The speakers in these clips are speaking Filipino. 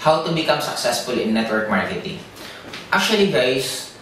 how to become successful in network marketing. Actually guys,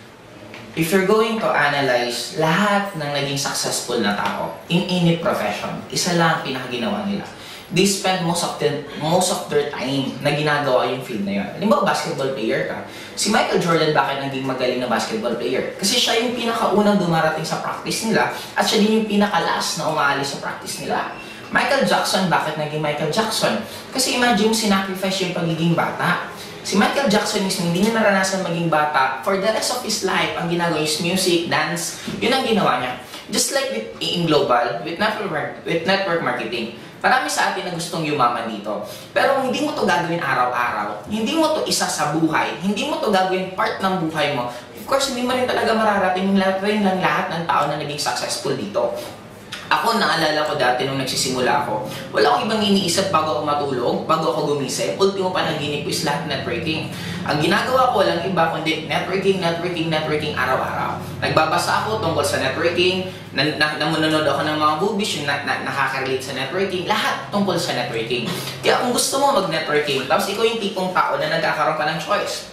if you're going to analyze lahat ng naging successful na tao in any profession, isa lang ang pinakaginawa nila. They spend most of their time na ginagawa yung field na yun. Halimbawa, basketball player ka. Si Michael Jordan, bakit naging magaling na basketball player? Kasi siya yung pinakaunang dumarating sa practice nila at siya din yung pinakalas na umaalis sa practice nila. Michael Jackson, bakit naging Michael Jackson? Kasi imagine mo, sinacrifice yung pagiging bata. Si Michael Jackson mismo, hindi niya naranasan maging bata. For the rest of his life, ang ginagawa is music, dance, yun ang ginawa niya. Just like in global, with network marketing, marami sa atin na gustong yumaman dito. Pero hindi mo to gagawin araw-araw. Hindi mo to isa sa buhay. Hindi mo to gagawin part ng buhay mo. Of course, hindi mo rin talaga mararating ng lahat ng tao na naging successful dito. Ako, naalala ko dati nung nagsisimula ako, wala akong ibang iniisip bago ako matulog, bago ako gumising. Ultimo panaginip ko is lahat networking. Ang ginagawa ko walang iba kundi networking araw-araw. Nagbabasa ako tungkol sa networking, nanonood ako ng mga movies yung nakaka-relate sa networking, lahat tungkol sa networking. Kaya kung gusto mo mag-networking, tapos ikaw yung tipong tao na nagkakaroon ka ng choice.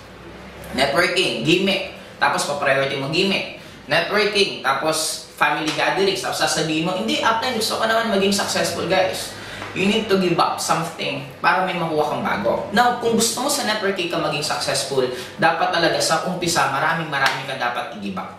Networking, gimmick, tapos pa-priority mo gimmick. Networking, tapos family gatherings, tapos sasabihin mo, hindi, upline, gusto ko naman maging successful, guys. You need to give up something para may makuha kang bago. Now, kung gusto mo sa networking ka maging successful, dapat talaga sa umpisa, maraming ka dapat i-give up.